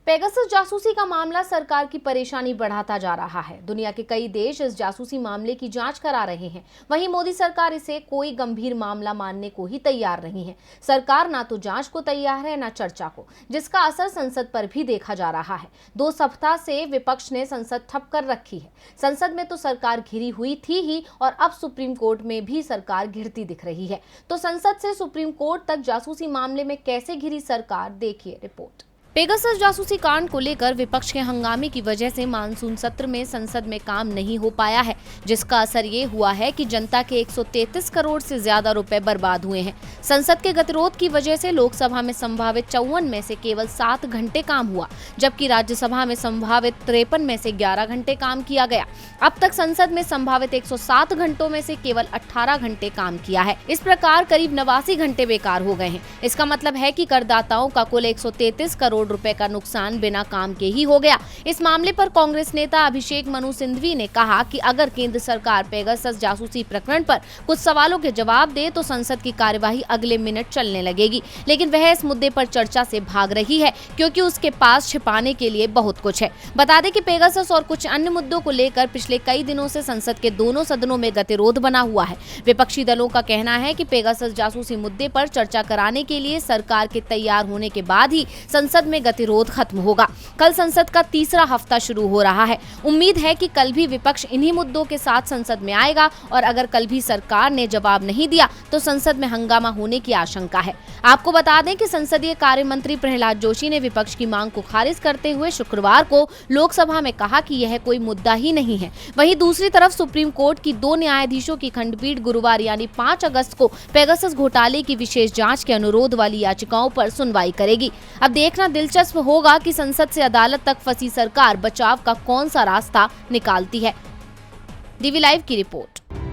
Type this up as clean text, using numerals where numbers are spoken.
Pegasus जासूसी का मामला सरकार की परेशानी बढ़ाता जा रहा है। दुनिया के कई देश इस जासूसी मामले की जांच करा रहे हैं। वहीं मोदी सरकार इसे कोई गंभीर मामला मानने को ही तैयार नहीं है। सरकार ना तो जांच को तैयार है, ना चर्चा को, जिसका असर संसद पर भी देखा जा रहा है। 2 सप्ताह से विपक्ष ने संसद ठप कर रखी है। संसद में तो सरकार घिरी हुई थी ही, और अब सुप्रीम कोर्ट में भी सरकार घिरती दिख रही है। तो संसद से सुप्रीम कोर्ट तक जासूसी मामले में कैसे घिरी सरकार, देखिए रिपोर्ट। पेगासस जासूसी कांड को लेकर विपक्ष के हंगामे की वजह से मानसून सत्र में संसद में काम नहीं हो पाया है, जिसका असर ये हुआ है कि जनता के 133 करोड़ से ज्यादा रुपए बर्बाद हुए हैं। संसद के गतिरोध की वजह से लोकसभा में संभावित 54 में से केवल 7 घंटे काम हुआ, जबकि राज्यसभा में संभावित 53 में से 11 घंटे काम किया गया। अब तक संसद में संभावित 107 घंटों में से केवल 18 घंटे काम किया है। इस प्रकार करीब 89 घंटे बेकार हो गए हैं। इसका मतलब है कि करदाताओं का कुल 133 करोड़ रुपए का नुकसान बिना काम के ही हो गया। इस मामले पर कांग्रेस नेता अभिषेक मनु सिंघवी ने कहा कि अगर केंद्र सरकार पेगासस जासूसी प्रकरण पर कुछ सवालों के जवाब दे तो संसद की कार्यवाही अगले मिनट चलने लगेगी, लेकिन वह इस मुद्दे पर चर्चा से भाग रही है क्योंकि उसके पास छिपाने के लिए बहुत कुछ है। बता दें कि पेगासस और कुछ अन्य मुद्दों को लेकर पिछले कई दिनों से संसद के दोनों सदनों में गतिरोध बना हुआ है। विपक्षी दलों का कहना है कि पेगासस जासूसी मुद्दे पर चर्चा कराने के लिए सरकार के तैयार होने के बाद ही संसद में गतिरोध खत्म होगा। कल संसद का तीसरा हफ्ता शुरू हो रहा है। उम्मीद है कि कल भी विपक्ष इन्हीं मुद्दों के साथ संसद में आएगा, और अगर कल भी सरकार ने जवाब नहीं दिया तो संसद में हंगामा होने की आशंका है। आपको बता दें कि संसदीय कार्य मंत्री प्रहलाद जोशी ने विपक्ष की मांग को खारिज करते हुए शुक्रवार को लोकसभा में कहा कि यह कोई मुद्दा ही नहीं है। वहीं दूसरी तरफ सुप्रीम कोर्ट की 2 न्यायाधीशों की खंडपीठ गुरुवार यानी 5 अगस्त को पेगासस घोटाले की विशेष जांच के अनुरोध वाली याचिकाओं पर सुनवाई करेगी। अब देखना दिलचस्प होगा कि संसद से अदालत तक फंसी सरकार बचाव का कौन सा रास्ता निकालती है। डीवी लाइव की रिपोर्ट।